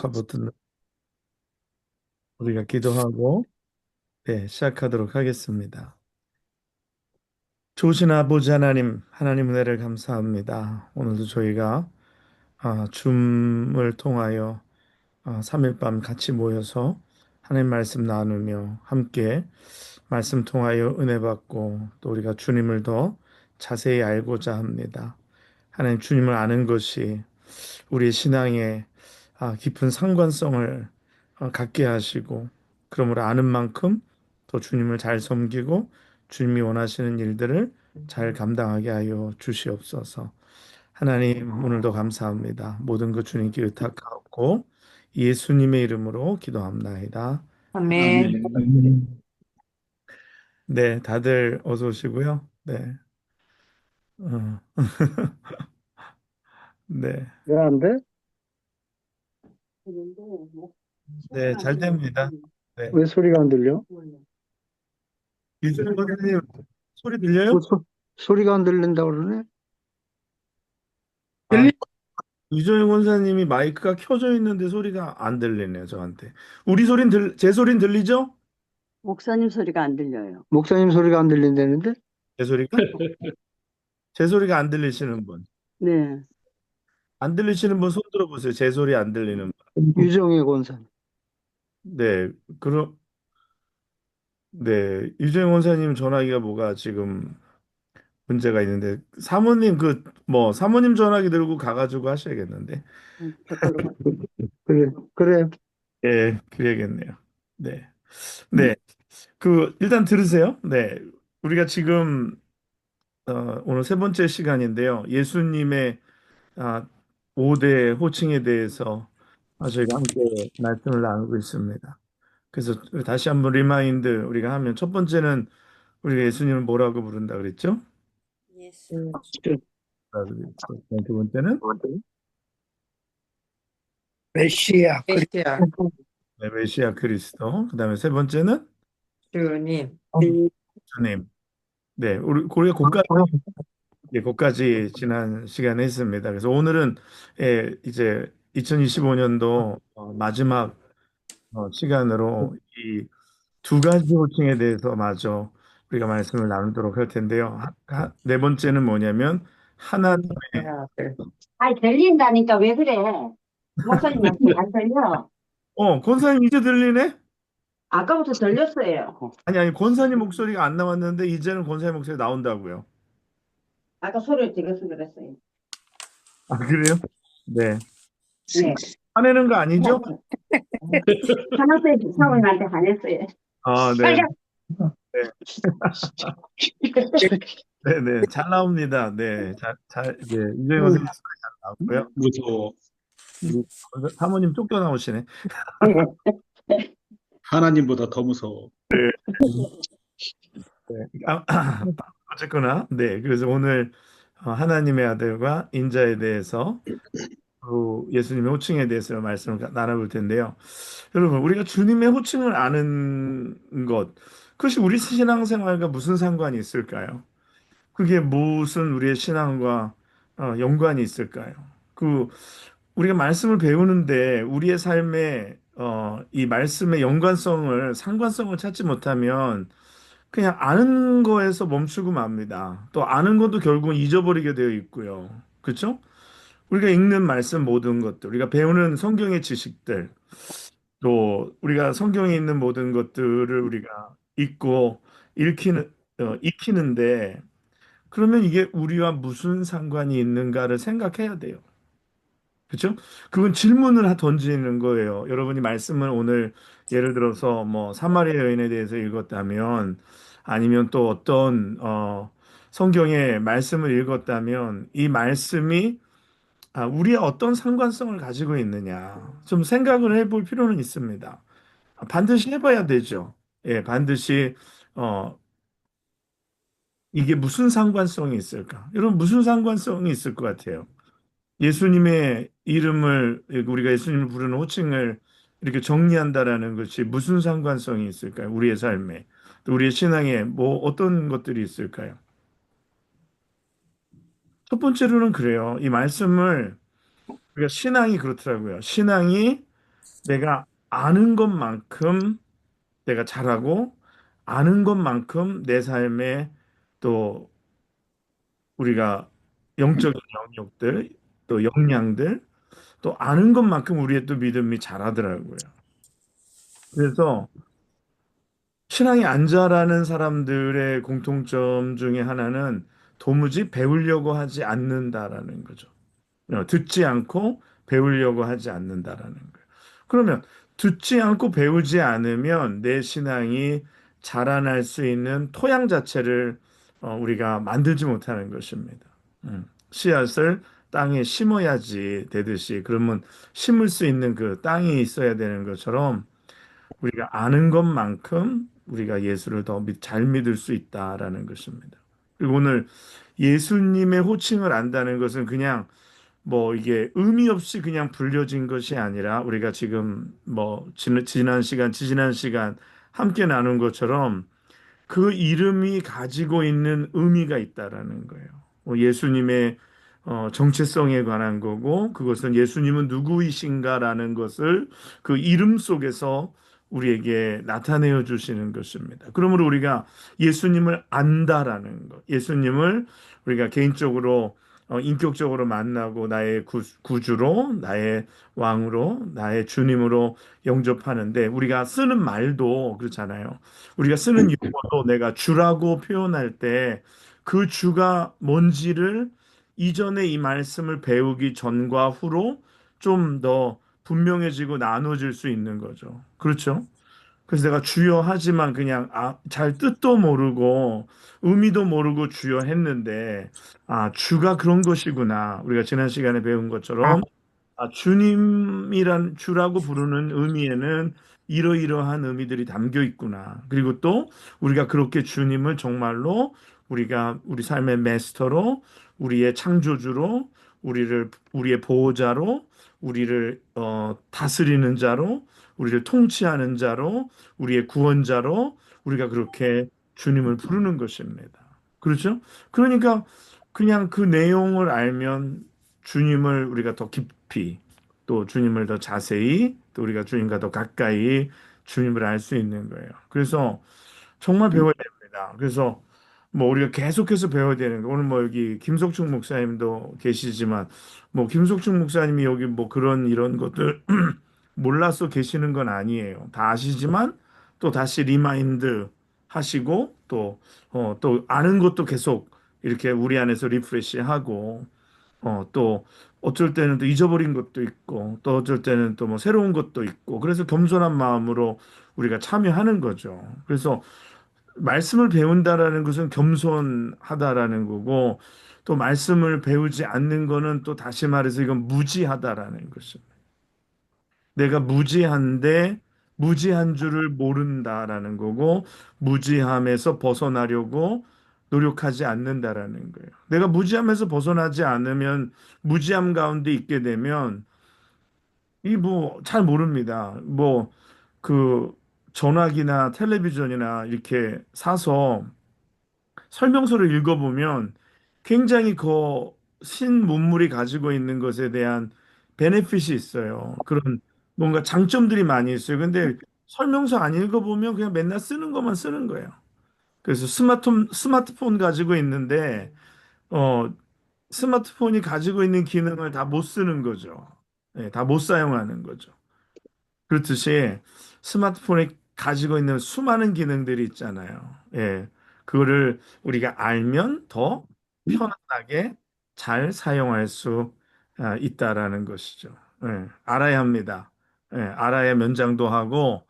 녹화 버튼 우리가 기도하고 시작하도록 하겠습니다. 좋으신 아버지 하나님, 하나님 은혜를 감사합니다. 오늘도 저희가 줌을 통하여 3일 밤 같이 모여서 하나님 말씀 나누며 함께 말씀 통하여 은혜 받고 또 우리가 주님을 더 자세히 알고자 합니다. 하나님 주님을 아는 것이 우리 신앙의 깊은 상관성을 갖게 하시고 그러므로 아는 만큼 더 주님을 잘 섬기고 주님이 원하시는 일들을 잘 감당하게 하여 주시옵소서. 하나님 오늘도 감사합니다. 모든 것 주님께 의탁하고 예수님의 이름으로 기도합나이다. 아멘. 아멘. 네, 다들 어서 오시고요. 네, 어, 네, 왜 안 돼? 네, 잘 됩니다. 네, 왜 소리가 안 들려? 유준 선생님 소리 뭐 들려요? 소리가 안 들린다 그러네? 아, 유정희 권사님이 마이크가 켜져 있는데 소리가 안 들리네요, 저한테. 제 소린 들리죠? 목사님 소리가 안 들려요. 목사님 소리가 안 들린다는데? 제 소리가? 제 소리가 안 들리시는 분. 네. 안 들리시는 분 손 들어보세요. 제 소리 안 들리는 분. 유정의 권사님. 네, 그럼, 네. 유정희 권사님 전화기가 뭐가 지금 문제가 있는데, 사모님 사모님 전화기 들고 가가지고 하셔야겠는데. 저걸로 가. 그래, 그래. 예, 그래야겠네요. 네. 네. 일단 들으세요. 네. 우리가 지금, 오늘 세 번째 시간인데요. 예수님의 아, 5대 호칭에 대해서 저희가 함께 말씀을 나누고 있습니다. 그래서 다시 한번 리마인드 우리가 하면 첫 번째는 우리가 예수님을 뭐라고 부른다 그랬죠? 예수. 뭐라고 그랬죠? 두 번째는 메시아, 메시아. 메시아 그리스도. 그다음에 세 번째는 주님. 주님. 네, 우리가 거기까지 지난 시간에 했습니다. 그래서 오늘은 이제 2025년도 마지막 시간으로 이 두 가지 호칭에 대해서 마저 우리가 말씀을 나누도록 할 텐데요. 네 번째는 뭐냐면 하나님의 아들. 아이, 들린다니까 왜 그래? 목소리 말씀 안 들려? 권사님 이제 들리네? 아까부터 들렸어요. 아니 권사님 목소리가 안 나왔는데 이제는 권사님 목소리 나온다고요. 아까 소리를 들려서 그랬어요. 아 그래요? 네. 네. 화내는 거 아니죠? 하나씩 사모님한테 화냈어요. 아, 네. 빨리 네. 네, 네. 잘 나옵니다. 네. 네. 이재용 선생님 소리 잘 나왔고요. 무서워. 우리 사모님 쫓겨 나오시네. 하나님보다 더 무서워. 네. 어쨌거나, 네. 그래서 오늘 하나님의 아들과 인자에 대해서 또 예수님의 호칭에 대해서 말씀을 나눠볼 텐데요. 여러분, 우리가 주님의 호칭을 아는 것, 그것이 우리 신앙생활과 무슨 상관이 있을까요? 그게 무슨 우리의 신앙과 연관이 있을까요? 그 우리가 말씀을 배우는데 우리의 삶에 이 말씀의 연관성을 상관성을 찾지 못하면 그냥 아는 거에서 멈추고 맙니다. 또 아는 것도 결국은 잊어버리게 되어 있고요. 그렇죠? 우리가 읽는 말씀 모든 것들, 우리가 배우는 성경의 지식들, 또 우리가 성경에 있는 모든 것들을 우리가 읽고 익히는데 그러면 이게 우리와 무슨 상관이 있는가를 생각해야 돼요. 그렇죠? 그건 질문을 던지는 거예요. 여러분이 말씀을 오늘 예를 들어서 뭐 사마리아 여인에 대해서 읽었다면 아니면 또 어떤 성경의 말씀을 읽었다면 이 말씀이 우리의 어떤 상관성을 가지고 있느냐 좀 생각을 해볼 필요는 있습니다. 반드시 해봐야 되죠. 예, 반드시 어, 이게 무슨 상관성이 있을까? 여러분 무슨 상관성이 있을 것 같아요? 예수님의 이름을 우리가 예수님을 부르는 호칭을 이렇게 정리한다라는 것이 무슨 상관성이 있을까요? 우리의 삶에 또 우리의 신앙에 뭐 어떤 것들이 있을까요? 첫 번째로는 그래요. 이 말씀을 우리가 신앙이 그렇더라고요. 신앙이 내가 아는 것만큼 내가 잘하고 아는 것만큼 내 삶에 또 우리가 영적인 영역들 또 역량들 또 아는 것만큼 우리의 또 믿음이 자라더라고요. 그래서 신앙이 안 자라는 사람들의 공통점 중에 하나는 도무지 배우려고 하지 않는다라는 거죠. 듣지 않고 배우려고 하지 않는다라는 거예요. 그러면 듣지 않고 배우지 않으면 내 신앙이 자라날 수 있는 토양 자체를 우리가 만들지 못하는 것입니다. 씨앗을 땅에 심어야지 되듯이 그러면 심을 수 있는 그 땅이 있어야 되는 것처럼 우리가 아는 것만큼 우리가 예수를 더 잘 믿을 수 있다라는 것입니다. 그리고 오늘 예수님의 호칭을 안다는 것은 그냥 뭐 이게 의미 없이 그냥 불려진 것이 아니라 우리가 지금 뭐 지난 시간 함께 나눈 것처럼 그 이름이 가지고 있는 의미가 있다라는 거예요. 예수님의 정체성에 관한 거고 그것은 예수님은 누구이신가라는 것을 그 이름 속에서 우리에게 나타내어 주시는 것입니다. 그러므로 우리가 예수님을 안다라는 것, 예수님을 우리가 개인적으로 인격적으로 만나고 나의 구주로, 나의 왕으로, 나의 주님으로 영접하는데 우리가 쓰는 말도 그렇잖아요. 우리가 쓰는 용어도 내가 주라고 표현할 때 그 주가 뭔지를 이전에 이 말씀을 배우기 전과 후로 좀 더 분명해지고 나눠질 수 있는 거죠. 그렇죠? 그래서 내가 주여 하지만 그냥 잘 뜻도 모르고 의미도 모르고 주여 했는데 주가 그런 것이구나. 우리가 지난 시간에 배운 것처럼 주님이란 주라고 부르는 의미에는 이러이러한 의미들이 담겨 있구나. 그리고 또 우리가 그렇게 주님을 정말로 우리가 우리 삶의 마스터로 우리의 창조주로 우리의 보호자로 우리를 다스리는 자로 우리를 통치하는 자로 우리의 구원자로 우리가 그렇게 주님을 부르는 것입니다. 그렇죠? 그러니까 그냥 그 내용을 알면 주님을 우리가 더 깊이 또 주님을 더 자세히 또 우리가 주님과 더 가까이 주님을 알 수 있는 거예요. 그래서 정말 배워야 됩니다. 그래서 뭐 우리가 계속해서 배워야 되는 거. 오늘 뭐 여기 김석중 목사님도 계시지만 뭐 김석중 목사님이 여기 뭐 그런 이런 것들 몰라서 계시는 건 아니에요. 다 아시지만 또 다시 리마인드 하시고 또 아는 것도 계속 이렇게 우리 안에서 리프레시하고 또 어쩔 때는 또 잊어버린 것도 있고 또 어쩔 때는 또 뭐 새로운 것도 있고 그래서 겸손한 마음으로 우리가 참여하는 거죠. 그래서 말씀을 배운다라는 것은 겸손하다라는 거고 또 말씀을 배우지 않는 거는 또 다시 말해서 이건 무지하다라는 것입니다. 내가 무지한데 무지한 줄을 모른다라는 거고 무지함에서 벗어나려고 노력하지 않는다라는 거예요. 내가 무지함에서 벗어나지 않으면 무지함 가운데 있게 되면 이 뭐 잘 모릅니다. 뭐 그 전화기나 텔레비전이나 이렇게 사서 설명서를 읽어보면 굉장히 그 신문물이 가지고 있는 것에 대한 베네핏이 있어요. 그런 뭔가 장점들이 많이 있어요. 근데 설명서 안 읽어보면 그냥 맨날 쓰는 것만 쓰는 거예요. 그래서 스마트폰 가지고 있는데, 어, 스마트폰이 가지고 있는 기능을 다 못 쓰는 거죠. 다 못 사용하는 거죠. 그렇듯이 스마트폰이 가지고 있는 수많은 기능들이 있잖아요. 그거를 우리가 알면 더 편안하게 잘 사용할 수 있다라는 것이죠. 알아야 합니다. 알아야 면장도 하고,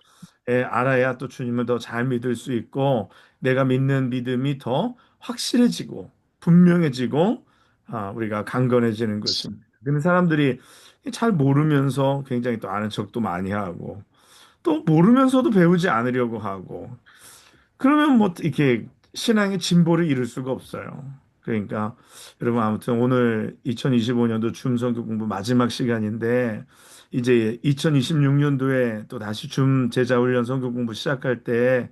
알아야 또 주님을 더 잘 믿을 수 있고, 내가 믿는 믿음이 더 확실해지고, 분명해지고, 우리가 강건해지는 것입니다. 근데 사람들이 잘 모르면서 굉장히 또 아는 척도 많이 하고, 또 모르면서도 배우지 않으려고 하고, 그러면 뭐 이렇게 신앙의 진보를 이룰 수가 없어요. 그러니까 여러분 아무튼 오늘 2025년도 줌 성교 공부 마지막 시간인데 이제 2026년도에 또 다시 줌 제자 훈련 성교 공부 시작할 때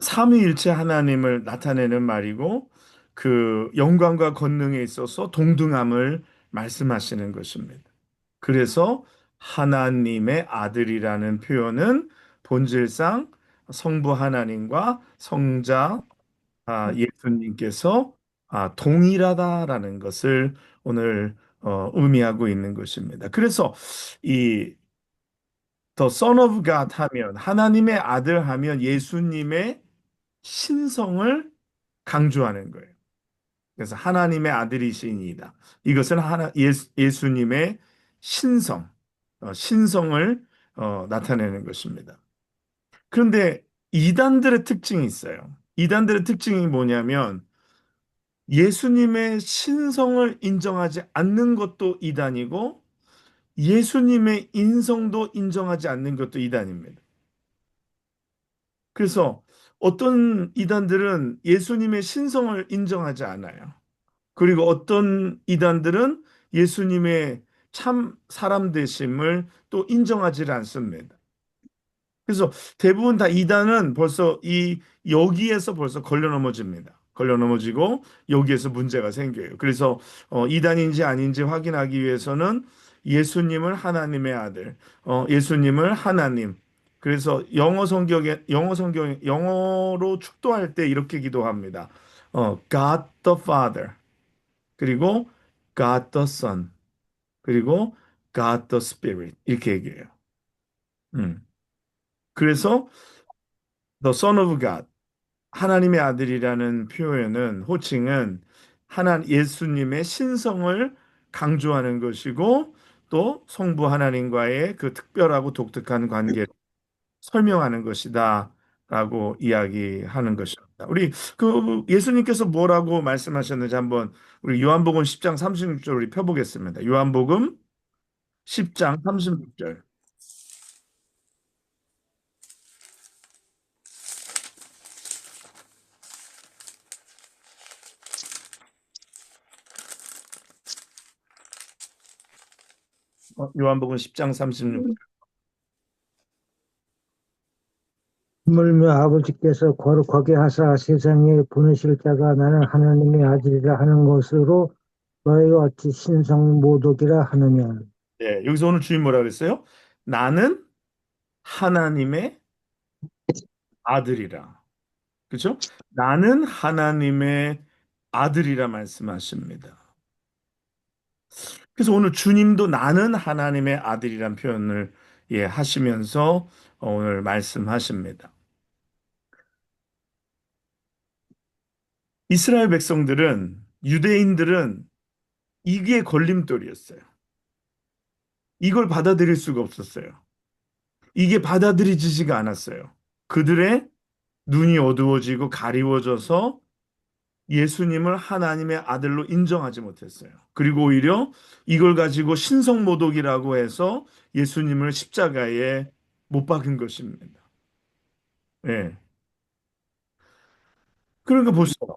삼위일체 하나님을 나타내는 말이고 그 영광과 권능에 있어서 동등함을 말씀하시는 것입니다. 그래서 하나님의 아들이라는 표현은 본질상 성부 하나님과 성자 예수님께서 동일하다라는 것을 오늘 의미하고 있는 것입니다. 그래서 이 The Son of God 하면 하나님의 아들 하면 예수님의 신성을 강조하는 거예요. 그래서 하나님의 아들이시니이다. 이것은 예수님의 신성, 신성을 나타내는 것입니다. 그런데 이단들의 특징이 있어요. 이단들의 특징이 뭐냐면 예수님의 신성을 인정하지 않는 것도 이단이고 예수님의 인성도 인정하지 않는 것도 이단입니다. 그래서 어떤 이단들은 예수님의 신성을 인정하지 않아요. 그리고 어떤 이단들은 예수님의 참 사람 되심을 또 인정하지 않습니다. 그래서 대부분 다 이단은 벌써 여기에서 벌써 걸려 넘어집니다. 걸려 넘어지고 여기에서 문제가 생겨요. 그래서 이단인지 아닌지 확인하기 위해서는 예수님을 하나님의 아들, 예수님을 하나님. 그래서 영어로 축도할 때 이렇게 기도합니다. God the Father, 그리고 God the Son, 그리고 God the Spirit 이렇게 얘기해요. 음. 그래서 The Son of God, 하나님의 아들이라는 표현은 호칭은 예수님의 신성을 강조하는 것이고 또 성부 하나님과의 그 특별하고 독특한 관계를 설명하는 것이다라고 이야기하는 것입니다. 우리 그 예수님께서 뭐라고 말씀하셨는지 한번 우리 요한복음 10장 36절 우리 펴보겠습니다. 요한복음 10장 36절. 요한복음 10장 36절. 하물며 아버지께서 거룩하게 하사 세상에 보내실 자가 나는 하나님의 아들이라 하는 것으로 너희와 같이 신성 모독이라 하느냐. 네, 여기서 오늘 주인 뭐라 그랬어요? 나는 하나님의 아들이라. 그렇죠? 나는 하나님의 아들이라 말씀하십니다. 그래서 오늘 주님도 나는 하나님의 아들이란 표현을 하시면서 오늘 말씀하십니다. 이스라엘 백성들은 유대인들은 이게 걸림돌이었어요. 이걸 받아들일 수가 없었어요. 이게 받아들이지지가 않았어요. 그들의 눈이 어두워지고 가리워져서 예수님을 하나님의 아들로 인정하지 못했어요. 그리고 오히려 이걸 가지고 신성모독이라고 해서 예수님을 십자가에 못 박은 것입니다. 예. 그러니까 보세요.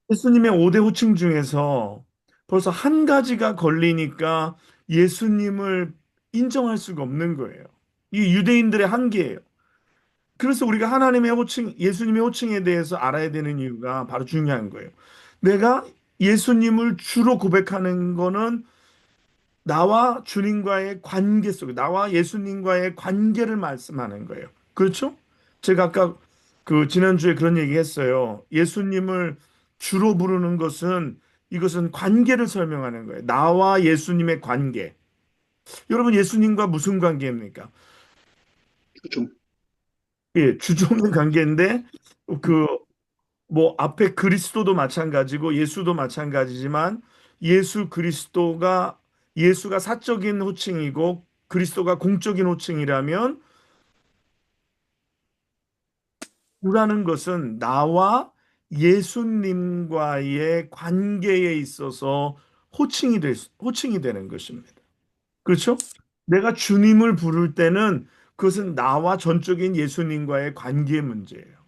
예수님의 5대 호칭 중에서 벌써 한 가지가 걸리니까 예수님을 인정할 수가 없는 거예요. 이 유대인들의 한계예요. 그래서 우리가 예수님의 호칭에 대해서 알아야 되는 이유가 바로 중요한 거예요. 내가 예수님을 주로 고백하는 거는 나와 주님과의 관계 속에, 나와 예수님과의 관계를 말씀하는 거예요. 그렇죠? 제가 아까 그 지난주에 그런 얘기 했어요. 예수님을 주로 부르는 것은 이것은 관계를 설명하는 거예요. 나와 예수님의 관계. 여러분, 예수님과 무슨 관계입니까? 예, 주종의 관계인데 그 뭐 앞에 그리스도도 마찬가지고 예수도 마찬가지지만 예수가 사적인 호칭이고 그리스도가 공적인 호칭이라면 주라는 것은 나와 예수님과의 관계에 있어서 호칭이 되는 것입니다. 그렇죠? 내가 주님을 부를 때는 그것은 나와 전적인 예수님과의 관계 문제예요.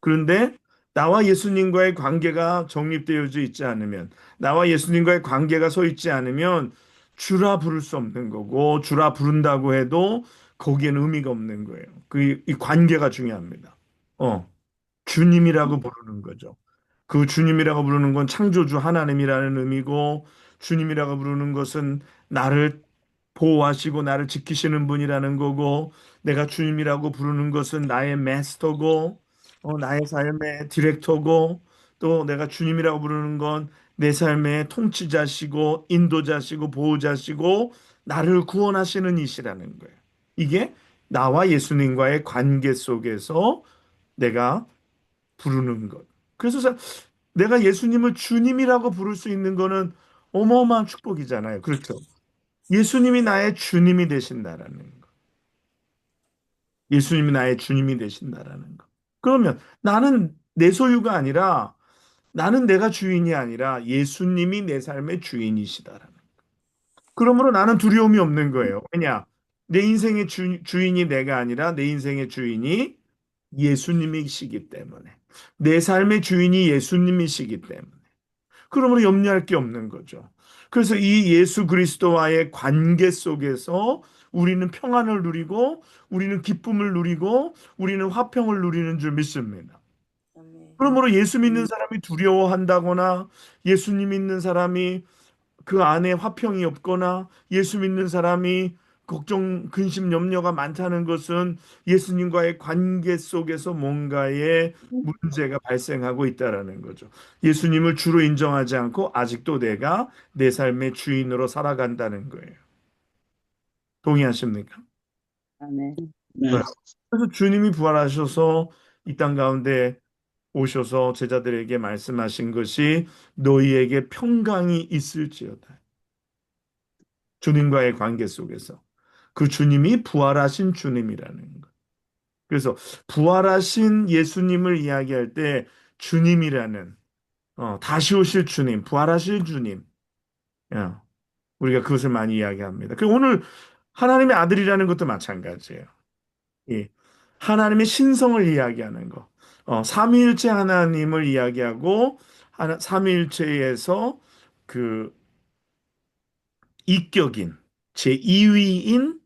그런데 나와 예수님과의 관계가 정립되어져 있지 않으면, 나와 예수님과의 관계가 서 있지 않으면 주라 부를 수 없는 거고, 주라 부른다고 해도 거기에는 의미가 없는 거예요. 이 관계가 중요합니다. 어, 주님이라고 부르는 거죠. 그 주님이라고 부르는 건 창조주 하나님이라는 의미고, 주님이라고 부르는 것은 나를 보호하시고 나를 지키시는 분이라는 거고, 내가 주님이라고 부르는 것은 나의 마스터고, 나의 삶의 디렉터고, 또 내가 주님이라고 부르는 건 내 삶의 통치자시고, 인도자시고, 보호자시고, 나를 구원하시는 이시라는 거예요. 이게 나와 예수님과의 관계 속에서 내가 부르는 것. 그래서 내가 예수님을 주님이라고 부를 수 있는 거는 어마어마한 축복이잖아요. 그렇죠? 예수님이 나의 주님이 되신다라는 거. 예수님이 나의 주님이 되신다라는 거. 그러면 나는 내 소유가 아니라, 나는 내가 주인이 아니라 예수님이 내 삶의 주인이시다라는 거. 그러므로 나는 두려움이 없는 거예요. 왜냐? 내 인생의 주인이 내가 아니라 내 인생의 주인이 예수님이시기 때문에. 내 삶의 주인이 예수님이시기 때문에. 그러므로 염려할 게 없는 거죠. 그래서 이 예수 그리스도와의 관계 속에서 우리는 평안을 누리고, 우리는 기쁨을 누리고, 우리는 화평을 누리는 줄 믿습니다. 그러므로 예수 믿는 사람이 두려워한다거나, 예수님 믿는 사람이 그 안에 화평이 없거나, 예수 믿는 사람이 걱정, 근심, 염려가 많다는 것은 예수님과의 관계 속에서 뭔가의 문제가 발생하고 있다라는 거죠. 예수님을 주로 인정하지 않고 아직도 내가 내 삶의 주인으로 살아간다는 거예요. 동의하십니까? 아멘. 네. 그래서 주님이 부활하셔서 이 땅 가운데 오셔서 제자들에게 말씀하신 것이 너희에게 평강이 있을지어다. 주님과의 관계 속에서. 그 주님이 부활하신 주님이라는 것. 그래서 부활하신 예수님을 이야기할 때 주님이라는, 다시 오실 주님, 부활하실 주님, 예, 우리가 그것을 많이 이야기합니다. 그 오늘 하나님의 아들이라는 것도 마찬가지예요. 예, 하나님의 신성을 이야기하는 거. 삼위일체 하나님을 이야기하고 삼위일체에서 그 이격인 제2위인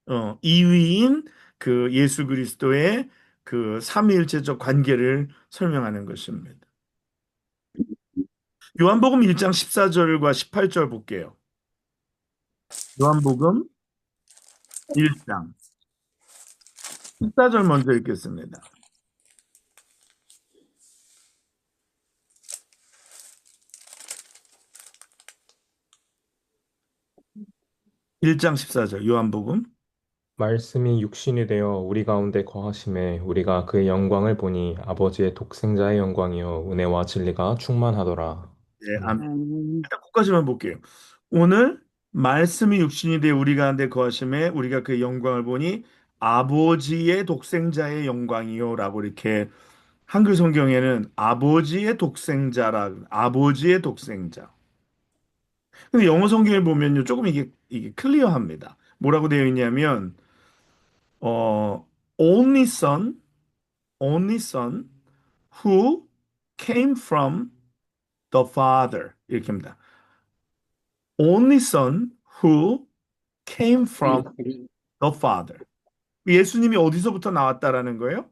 2위인 그 예수 그리스도의 그 삼위일체적 관계를 설명하는 것입니다. 요한복음 1장 14절과 18절 볼게요. 요한복음 1장 14절 먼저 읽겠습니다. 1장 14절 요한복음. 말씀이 육신이 되어 우리 가운데 거하심에 우리가 그의 영광을 보니 아버지의 독생자의 영광이요 은혜와 진리가 충만하더라. 네, 아멘. 아멘. 일단 거기까지만 볼게요. 오늘 말씀이 육신이 되어 우리 가운데 거하심에 우리가 그의 영광을 보니 아버지의 독생자의 영광이요라고 이렇게 한글 성경에는 아버지의 독생자라 아버지의 독생자. 근데 영어 성경에 보면요 조금 이게 클리어합니다. 뭐라고 되어 있냐면 어 only son only son who came from the father 이렇게입니다. only son who came from the father. 예수님이 어디서부터 나왔다라는 거예요?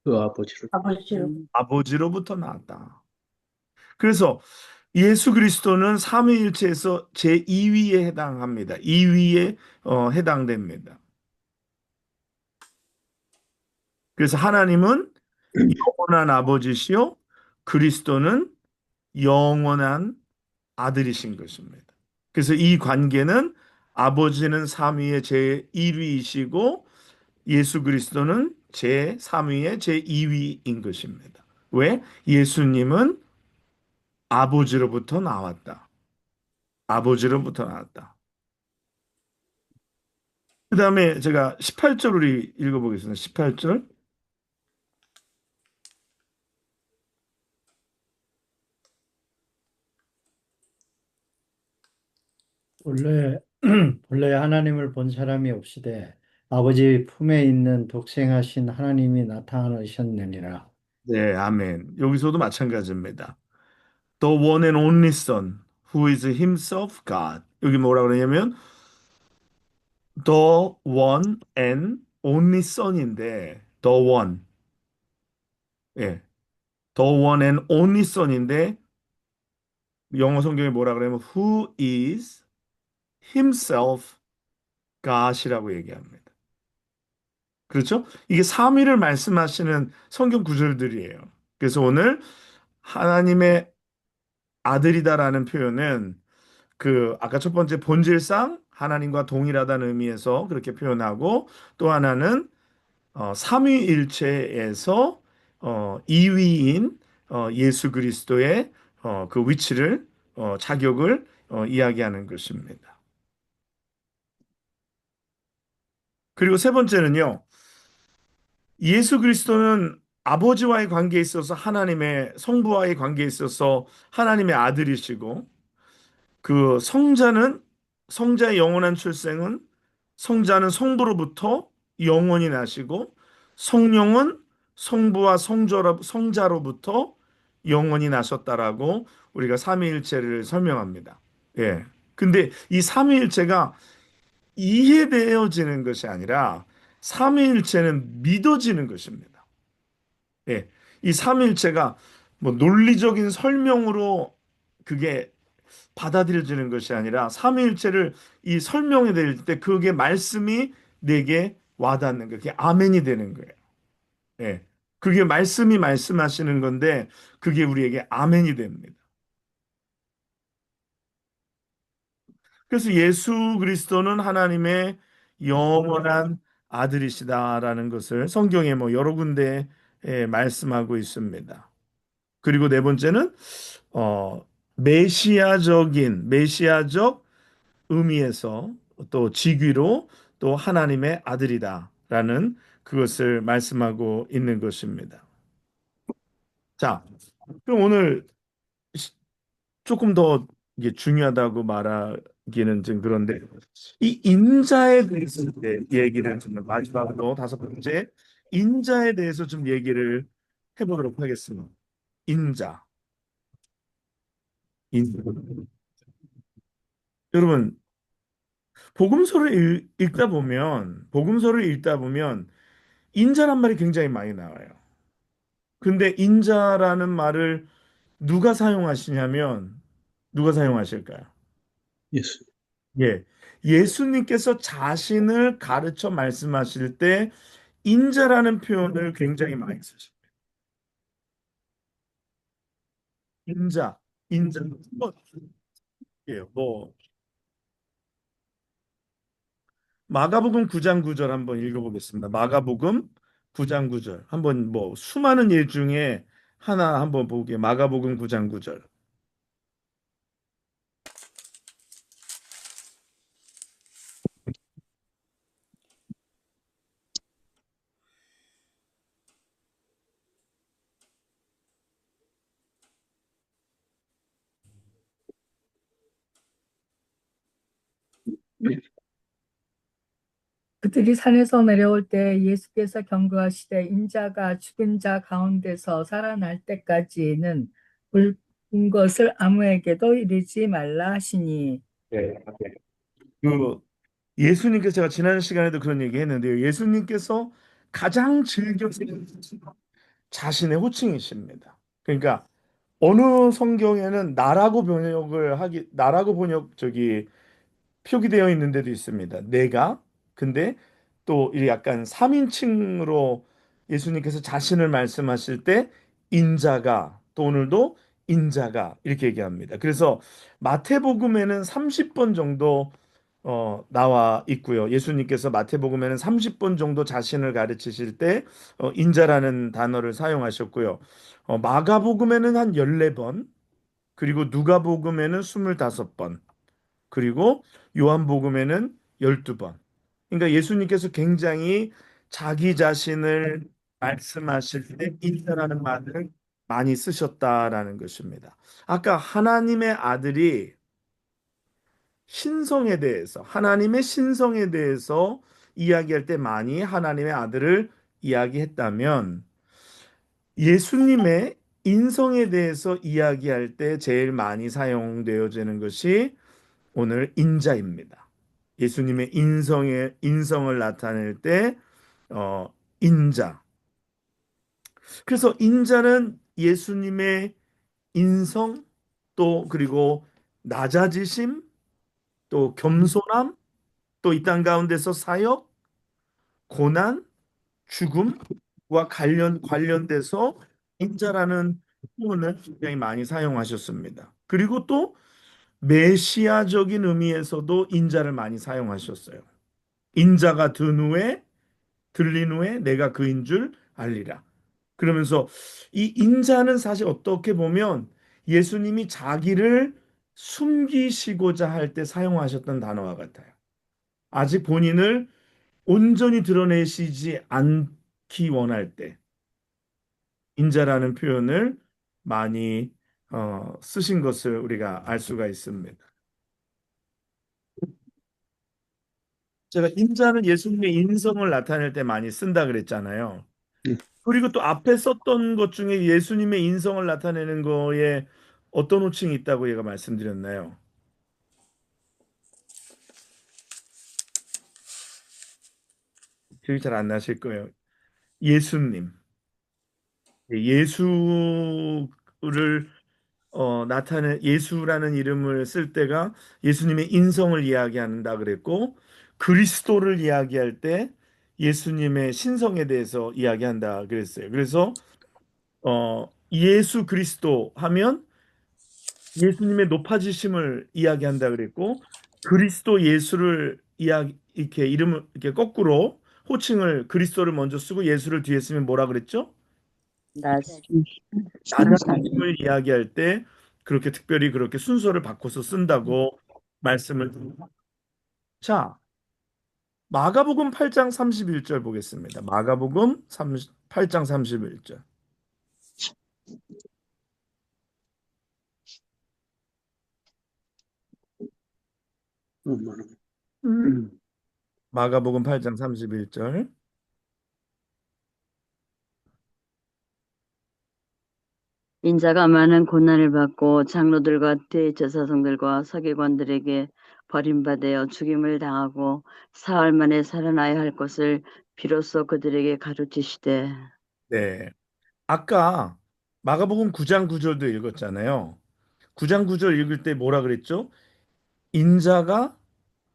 그 아버지를 아버지로. 아버지로부터 나왔다. 그래서 예수 그리스도는 삼위일체에서 제2위에 해당합니다. 2위에 해당됩니다. 그래서 하나님은 영원한 아버지시요 그리스도는 영원한 아들이신 것입니다. 그래서 이 관계는 아버지는 삼위의 제1위이시고 예수 그리스도는 제3위의 제2위인 것입니다. 왜? 예수님은 아버지로부터 나왔다. 아버지로부터 나왔다. 그 다음에 제가 18절 우리 읽어보겠습니다. 18절. 본래 본래 하나님을 본 사람이 없으되 아버지 품에 있는 독생하신 하나님이 나타나셨느니라. 네, 아멘. 여기서도 마찬가지입니다. The one and only Son, who is himself God. 여기 뭐라 그러냐면 the one and only Son인데 the one. 예. The one and only son인데 영어 성경에 뭐라 그러냐면 who is himself God이라고 얘기합니다. 그렇죠? 이게 삼위를 말씀하시는 성경 구절들이에요. 그래서 오늘 하나님의 아들이다라는 표현은 그 아까 첫 번째 본질상 하나님과 동일하다는 의미에서 그렇게 표현하고 또 하나는 삼위일체에서 2위인 예수 그리스도의 그 위치를 자격을 이야기하는 것입니다. 그리고 세 번째는요. 예수 그리스도는 아버지와의 관계에 있어서 하나님의 성부와의 관계에 있어서 하나님의 아들이시고 그 성자의 영원한 출생은 성자는 성부로부터 영원히 나시고 성령은 성부와 성자로부터 영원히 나셨다라고 우리가 삼위일체를 설명합니다. 예. 근데 이 삼위일체가 이해되어지는 것이 아니라 삼위일체는 믿어지는 것입니다. 예. 이 삼위일체가 뭐 논리적인 설명으로 그게 받아들여지는 것이 아니라 삼위일체를 이 설명해 드릴 때 그게 말씀이 내게 와닿는 거예요. 그게 아멘이 되는 거예요. 예. 그게 말씀이 말씀하시는 건데 그게 우리에게 아멘이 됩니다. 그래서 예수 그리스도는 하나님의 영원한 아들이시다라는 것을 성경에 뭐 여러 군데 말씀하고 있습니다. 그리고 네 번째는 어 메시아적 의미에서 또 직위로 또 하나님의 아들이다라는 그것을 말씀하고 있는 것입니다. 자, 그럼 오늘 조금 더 이게 중요하다고 말하기는 좀 그런데 이 인자에 대해서 이제 얘기를 좀 마지막으로 다섯 번째 인자에 대해서 좀 얘기를 해보도록 하겠습니다. 인자, 인자. 여러분 복음서를 읽다 보면 인자란 말이 굉장히 많이 나와요. 근데 인자라는 말을 누가 사용하시냐면 누가 사용하실까요? 예수. 예. 예수님께서 자신을 가르쳐 말씀하실 때 인자라는 표현을 굉장히 많이 쓰십니다. 인자, 인자. 뭐, 예, 뭐 마가복음 9장 9절 한번 읽어보겠습니다. 마가복음 9장 9절. 한번 뭐 수많은 예 중에 하나 한번 보게. 마가복음 9장 9절. 그들이 산에서 내려올 때 예수께서 경고하시되 인자가 죽은 자 가운데서 살아날 때까지는 본 것을 아무에게도 이르지 말라 하시니. 네. 그 예수님께서 제가 지난 시간에도 그런 얘기 했는데요. 예수님께서 가장 즐겨 쓰는 자신의 호칭이십니다. 그러니까 어느 성경에는 나라고 번역 저기 표기되어 있는 데도 있습니다. 내가. 근데 또 이 약간 3인칭으로 예수님께서 자신을 말씀하실 때 인자가 또 오늘도 인자가 이렇게 얘기합니다. 그래서 마태복음에는 30번 정도 나와 있고요. 예수님께서 마태복음에는 30번 정도 자신을 가르치실 때 인자라는 단어를 사용하셨고요. 마가복음에는 한 14번, 그리고 누가복음에는 25번, 그리고 요한복음에는 12번. 그러니까 예수님께서 굉장히 자기 자신을 말씀하실 때 인자라는 말을 많이 쓰셨다라는 것입니다. 아까 하나님의 아들이 하나님의 신성에 대해서 이야기할 때 많이 하나님의 아들을 이야기했다면 예수님의 인성에 대해서 이야기할 때 제일 많이 사용되어지는 것이 오늘 인자입니다. 예수님의 인성을 나타낼 때 인자. 그래서 인자는 예수님의 인성, 또 그리고 낮아지심, 또 겸손함, 또 이 땅 가운데서 사역, 고난, 죽음과 관련돼서 인자라는 표현을 굉장히 많이 사용하셨습니다. 그리고 또 메시아적인 의미에서도 인자를 많이 사용하셨어요. 인자가 들린 후에 내가 그인 줄 알리라. 그러면서 이 인자는 사실 어떻게 보면 예수님이 자기를 숨기시고자 할 때 사용하셨던 단어와 같아요. 아직 본인을 온전히 드러내시지 않기 원할 때 인자라는 표현을 많이 쓰신 것을 우리가 알 수가 있습니다. 제가 인자는 예수님의 인성을 나타낼 때 많이 쓴다 그랬잖아요. 그리고 또 앞에 썼던 것 중에 예수님의 인성을 나타내는 거에 어떤 호칭이 있다고 얘가 말씀드렸나요? 기억이 잘 안 나실 거예요. 예수님. 예수를 예수라는 이름을 쓸 때가 예수님의 인성을 이야기한다 그랬고, 그리스도를 이야기할 때 예수님의 신성에 대해서 이야기한다 그랬어요. 그래서 예수 그리스도 하면 예수님의 높아지심을 이야기한다 그랬고, 그리스도 예수를 이렇게 이름을 이렇게 거꾸로 호칭을 그리스도를 먼저 쓰고 예수를 뒤에 쓰면 뭐라 그랬죠? 순산. 낮아짐을 이야기할 때 그렇게 특별히 그렇게 순서를 바꿔서 쓴다고 말씀을 드립니다. 자, 마가복음 8장 31절 보겠습니다. 마가복음 8장 31절. 마가복음 8장 31절. 인자가 많은 고난을 받고 장로들과 대제사장들과 서기관들에게 버림받아 죽임을 당하고 사흘 만에 살아나야 할 것을 비로소 그들에게 가르치시되. 네. 아까 마가복음 9장 9절도 읽었잖아요. 9장 9절 읽을 때 뭐라 그랬죠? 인자가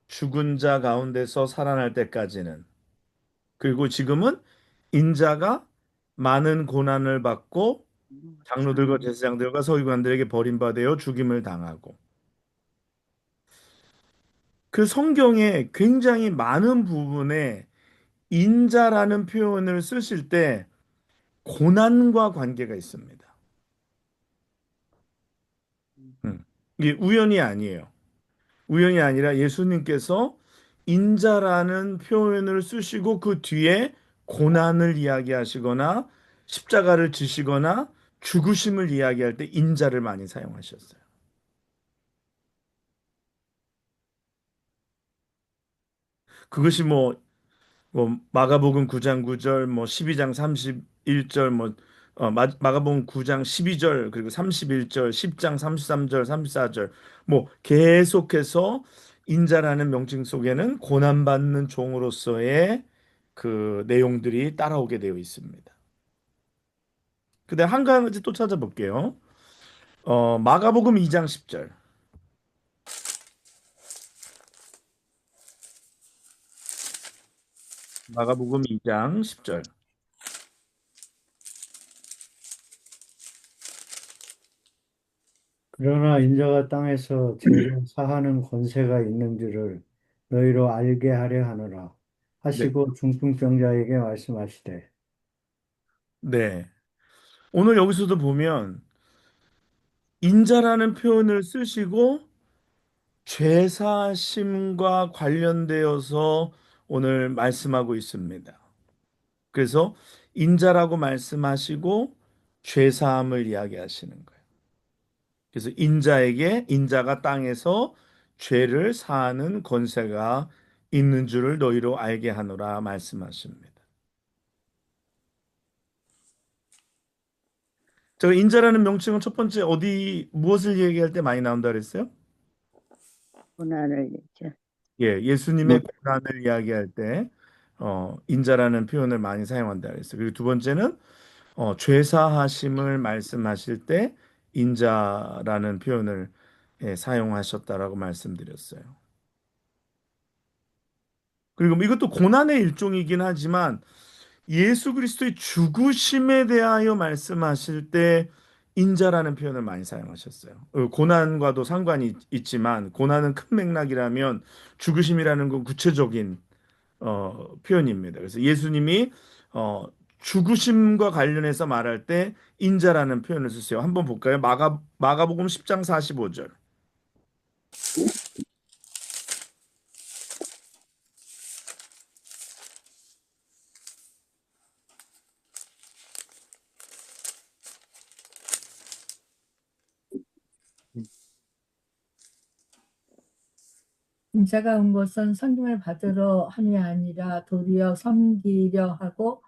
죽은 자 가운데서 살아날 때까지는. 그리고 지금은 인자가 많은 고난을 받고 장로들과 제사장들과 서기관들에게 버림받아 죽임을 당하고. 그 성경에 굉장히 많은 부분에 인자라는 표현을 쓰실 때 고난과 관계가 있습니다. 이게 우연이 아니에요. 우연이 아니라 예수님께서 인자라는 표현을 쓰시고 그 뒤에 고난을 이야기하시거나 십자가를 지시거나 죽으심을 이야기할 때 인자를 많이 사용하셨어요. 그것이 마가복음 9장 9절, 12장 31절, 마가복음 9장 12절, 그리고 31절, 10장 33절, 34절, 계속해서 인자라는 명칭 속에는 고난받는 종으로서의 그 내용들이 따라오게 되어 있습니다. 근데 한 가지 또 찾아볼게요. 마가복음 2장 10절. 마가복음 2장 10절. 그러나 인자가 땅에서 죄를 사하는 권세가 있는 줄을 너희로 알게 하려 하노라 네. 하시고 중풍병자에게 말씀하시되. 네. 오늘 여기서도 보면 인자라는 표현을 쓰시고 죄사심과 관련되어서 오늘 말씀하고 있습니다. 그래서 인자라고 말씀하시고 죄사함을 이야기하시는 거예요. 그래서 인자가 땅에서 죄를 사하는 권세가 있는 줄을 너희로 알게 하노라 말씀하십니다. 제가 인자라는 명칭은 첫 번째 무엇을 얘기할 때 많이 나온다 그랬어요? 고난을 얘기해. 예수님의 고난을 이야기할 때 인자라는 표현을 많이 사용한다 그랬어요. 그리고 두 번째는 죄사하심을 말씀하실 때 인자라는 표현을 사용하셨다라고 말씀드렸어요. 그리고 뭐 이것도 고난의 일종이긴 하지만 예수 그리스도의 죽으심에 대하여 말씀하실 때 인자라는 표현을 많이 사용하셨어요. 고난과도 상관이 있지만 고난은 큰 맥락이라면 죽으심이라는 건 구체적인 표현입니다. 그래서 예수님이 어, 죽으심과 관련해서 말할 때 인자라는 표현을 쓰세요. 한번 볼까요? 마가복음 10장 45절. 인자가 온 것은 선김을 받으러 함이 아니라 도리어 섬기려 하고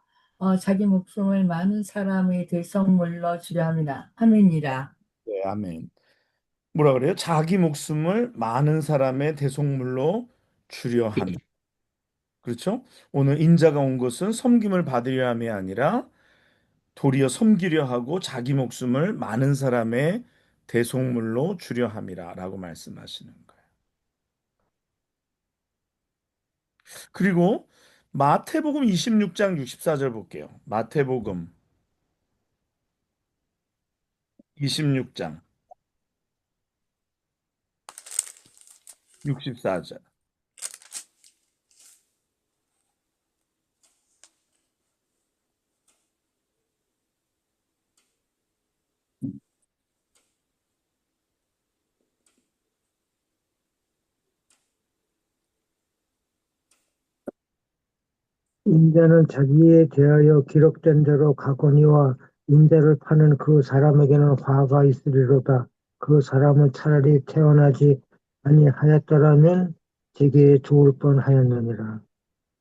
자기 목숨을 많은 사람의 대성물로 주려 함이니라. 네, 아멘. 뭐라 그래요? 자기 목숨을 많은 사람의 대속물로 주려 함. 그렇죠? 오늘 인자가 온 것은 섬김을 받으려 함이 아니라 도리어 섬기려 하고 자기 목숨을 많은 사람의 대속물로 주려 함이라라고 말씀하시는 거예요. 그리고 마태복음 26장 64절 볼게요. 마태복음 26장 64절. 인자는 자기에 대하여 기록된 대로 가거니와 인자를 파는 그 사람에게는 화가 있으리로다. 그 사람은 차라리 태어나지 아니하였더라면 제게 좋을 뻔하였느니라.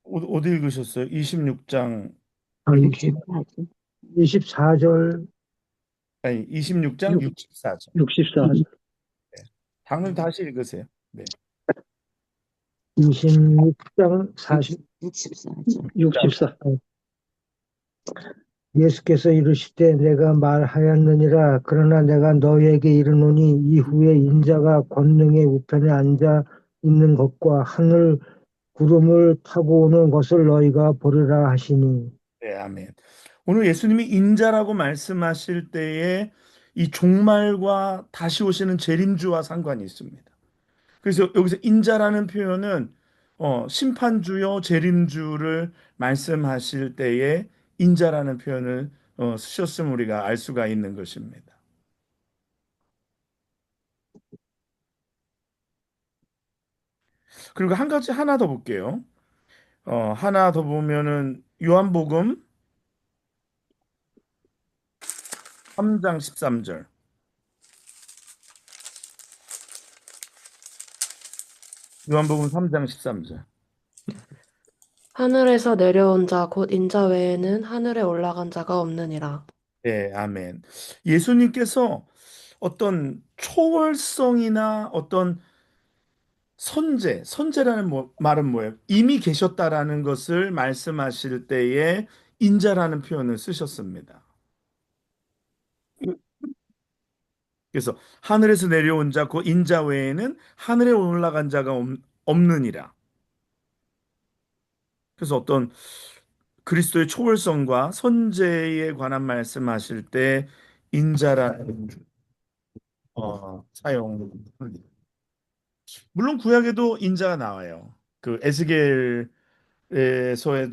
어디 읽으셨어요? 26장 24절, 아니 26장 64절. 64절, 방금 다시 읽으세요. 네. 26장 64. 예수께서 이르시되 내가 말하였느니라. 그러나 내가 너희에게 이르노니 이후에 인자가 권능의 우편에 앉아 있는 것과 하늘 구름을 타고 오는 것을 너희가 보리라 하시니. 네, 아멘. 오늘 예수님이 인자라고 말씀하실 때에 이 종말과 다시 오시는 재림주와 상관이 있습니다. 그래서 여기서 인자라는 표현은 심판주요 재림주를 말씀하실 때에 인자라는 표현을 쓰셨음을 우리가 알 수가 있는 것입니다. 그리고 한 가지 하나 더 볼게요. 하나 더 보면은 요한복음 3장 13절. 요한복음 3장 13절. 하늘에서 내려온 자 곧 인자 외에는 하늘에 올라간 자가 없느니라. 네, 아멘. 예수님께서 어떤 초월성이나 어떤 선제라는 말은 뭐예요? 이미 계셨다라는 것을 말씀하실 때에 인자라는 표현을 쓰셨습니다. 그래서 하늘에서 내려온 자, 그 인자 외에는 하늘에 올라간 자가 없느니라. 그래서 어떤 그리스도의 초월성과 선제에 관한 말씀하실 때 인자라는 사용. 물론 구약에도 인자가 나와요. 그 에스겔에서에도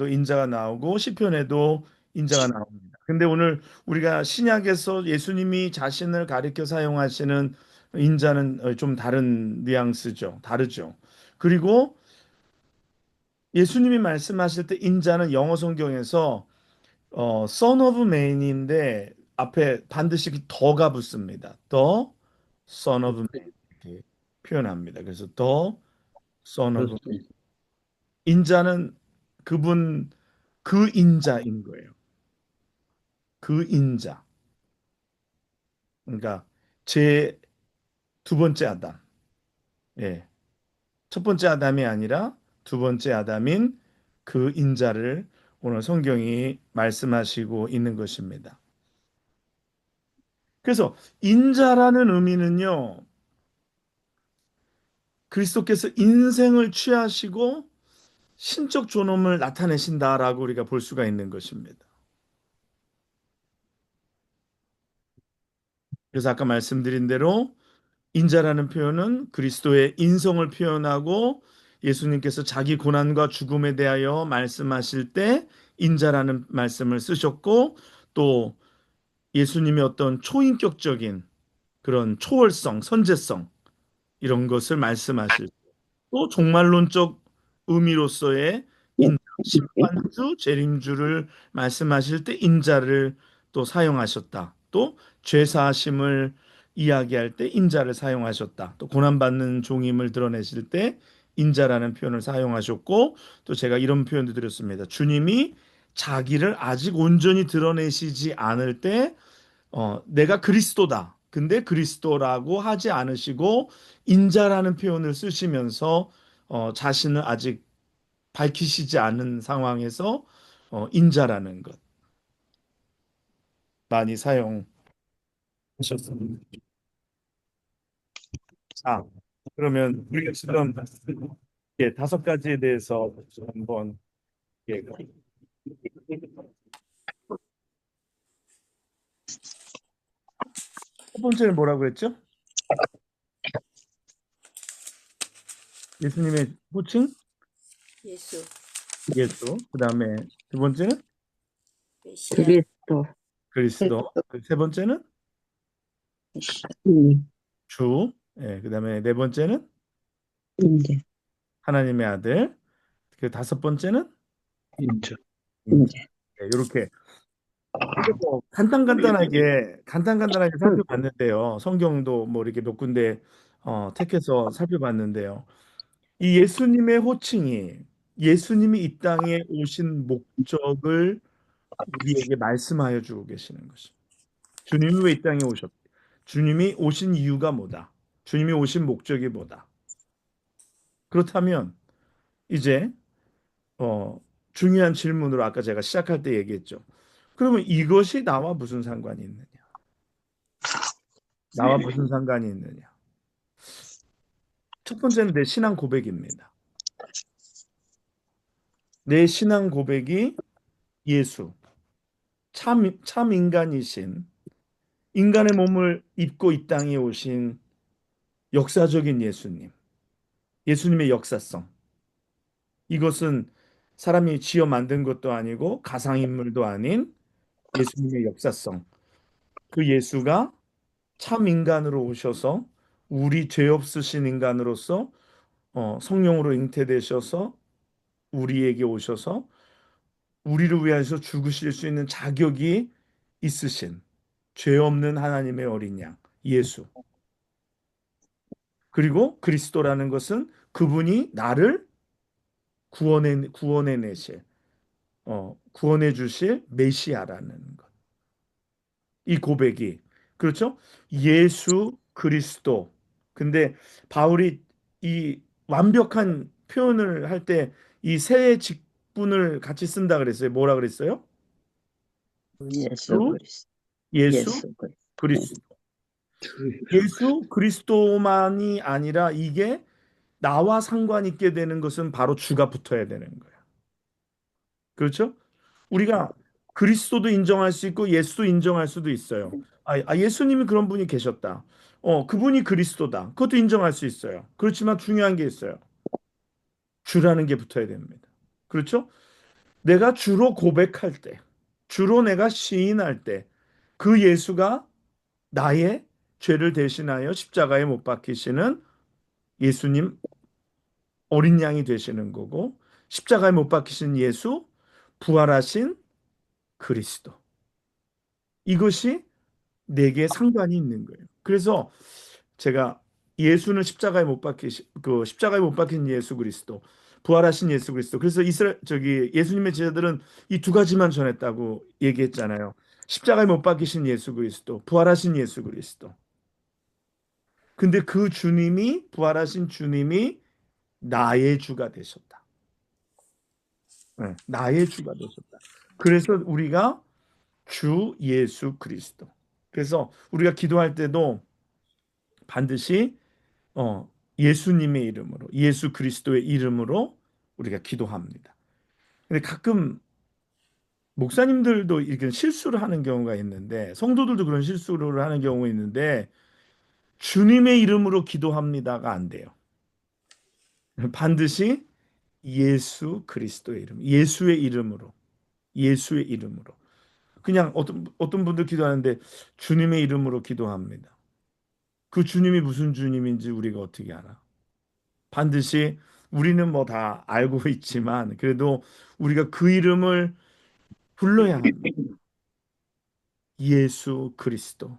인자가 나오고 시편에도 인자가 나옵니다. 근데 오늘 우리가 신약에서 예수님이 자신을 가리켜 사용하시는 인자는 좀 다른 뉘앙스죠. 다르죠. 그리고 예수님이 말씀하실 때 인자는 영어 성경에서 Son of Man인데 앞에 반드시 더가 붙습니다. The Son of Man 이렇게 표현합니다. 그래서 The Son of Man. 인자는 그분 그 인자인 거예요. 그 인자. 그러니까 제 두 번째 아담. 예. 첫 번째 아담이 아니라 두 번째 아담인 그 인자를 오늘 성경이 말씀하시고 있는 것입니다. 그래서 인자라는 의미는요, 그리스도께서 인생을 취하시고 신적 존엄을 나타내신다라고 우리가 볼 수가 있는 것입니다. 그래서 아까 말씀드린 대로 인자라는 표현은 그리스도의 인성을 표현하고 예수님께서 자기 고난과 죽음에 대하여 말씀하실 때 인자라는 말씀을 쓰셨고 또 예수님의 어떤 초인격적인 그런 초월성, 선제성 이런 것을 말씀하실 또 종말론적 의미로서의 인자, 심판주, 재림주를 말씀하실 때 인자를 또 사용하셨다. 또 죄사하심을 이야기할 때 인자를 사용하셨다. 또 고난받는 종임을 드러내실 때 인자라는 표현을 사용하셨고 또 제가 이런 표현도 드렸습니다. 주님이 자기를 아직 온전히 드러내시지 않을 때 내가 그리스도다. 근데 그리스도라고 하지 않으시고 인자라는 표현을 쓰시면서 자신을 아직 밝히시지 않은 상황에서 인자라는 것 많이 사용하셨습니다. 자, 그러면 우리가 지금 다섯 가지에 대해서 한번 예, 첫 번째는 뭐라고 그랬죠? 예수님의 호칭? 예수, 예수. 그 다음에 두 번째는 메시아, 그리스도, 그리스도. 그 세 번째는 이, 주. 예, 그 다음에 네 번째는 인재, 하나님의 아들. 그 다섯 번째는 인자. 인자. 네, 이렇게 간단간단하게 살펴봤는데요. 성경도 뭐 이렇게 몇 군데 택해서 살펴봤는데요. 이 예수님의 호칭이 예수님이 이 땅에 오신 목적을 우리에게 말씀하여 주고 계시는 것입니다. 주님이 왜 이 땅에 오셨? 주님이 오신 이유가 뭐다? 주님이 오신 목적이 뭐다? 그렇다면 이제 어, 중요한 질문으로 아까 제가 시작할 때 얘기했죠. 그러면 이것이 나와 무슨 상관이 있느냐? 나와 무슨 상관이 있느냐? 첫 번째는 내 신앙 고백입니다. 내 신앙 고백이 예수, 참 인간이신, 인간의 몸을 입고 이 땅에 오신 역사적인 예수님, 예수님의 역사성. 이것은 사람이 지어 만든 것도 아니고 가상인물도 아닌 예수님의 역사성. 그 예수가 참 인간으로 오셔서 우리 죄 없으신 인간으로서 성령으로 잉태되셔서 우리에게 오셔서 우리를 위해서 죽으실 수 있는 자격이 있으신 죄 없는 하나님의 어린 양 예수. 그리고 그리스도라는 것은 그분이 나를 구원해 내실 구원해 주실 메시아라는 것. 이 고백이 그렇죠? 예수 그리스도. 근데 바울이 이 완벽한 표현을 할 때 이 세 직분을 같이 쓴다 그랬어요. 뭐라 그랬어요? 예수 주, 그리스도, 예수, 예수 그리스도. 그리스도. 예수 그리스도만이 아니라 이게 나와 상관 있게 되는 것은 바로 주가 붙어야 되는 거예요. 그렇죠? 우리가 그리스도도 인정할 수 있고 예수도 인정할 수도 있어요. 예수님이 그런 분이 계셨다. 그분이 그리스도다. 그것도 인정할 수 있어요. 그렇지만 중요한 게 있어요. 주라는 게 붙어야 됩니다. 그렇죠? 내가 주로 고백할 때, 주로 내가 시인할 때, 그 예수가 나의 죄를 대신하여 십자가에 못 박히시는 예수님 어린 양이 되시는 거고, 십자가에 못 박히신 예수, 부활하신 그리스도. 이것이 내게 상관이 있는 거예요. 그래서 제가 예수는 십자가에 못 박힌 예수 그리스도, 부활하신 예수 그리스도. 그래서 이스라엘 저기 예수님의 제자들은 이 두 가지만 전했다고 얘기했잖아요. 십자가에 못 박히신 예수 그리스도, 부활하신 예수 그리스도. 근데 그 주님이 부활하신 주님이 나의 주가 되셨다. 네, 나의 주가 되셨다. 그래서 우리가 주 예수 그리스도. 그래서 우리가 기도할 때도 반드시 예수님의 이름으로, 예수 그리스도의 이름으로 우리가 기도합니다. 근데 가끔 목사님들도 이렇게 실수를 하는 경우가 있는데, 성도들도 그런 실수를 하는 경우가 있는데, 주님의 이름으로 기도합니다가 안 돼요. 반드시 예수 그리스도의 이름, 예수의 이름으로, 예수의 이름으로. 그냥 어떤 분들 기도하는데 주님의 이름으로 기도합니다. 그 주님이 무슨 주님인지 우리가 어떻게 알아? 반드시 우리는 뭐 다 알고 있지만 그래도 우리가 그 이름을 불러야 합니다. 예수 그리스도.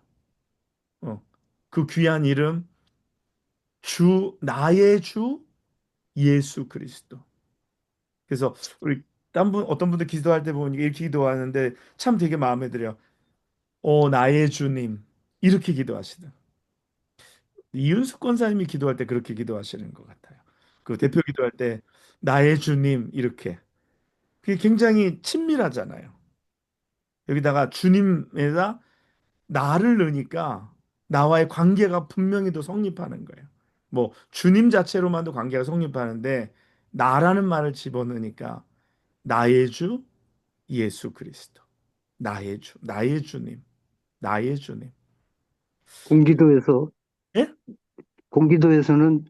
어, 그 귀한 이름 나의 주 예수 그리스도. 그래서 우리 어떤 분들 기도할 때 보니까 이렇게 기도하는데 참 되게 마음에 들어요. 나의 주님. 이렇게 기도하시더. 이윤숙 권사님이 기도할 때 그렇게 기도하시는 것 같아요. 그 대표 기도할 때 나의 주님 이렇게. 그게 굉장히 친밀하잖아요. 여기다가 주님에다 나를 넣으니까 나와의 관계가 분명히 더 성립하는 거예요. 뭐 주님 자체로만도 관계가 성립하는데 나라는 말을 집어넣으니까 나의 주 예수 그리스도. 나의 주, 나의 주님, 나의 주님. 공기도에서 예? 공기도에서는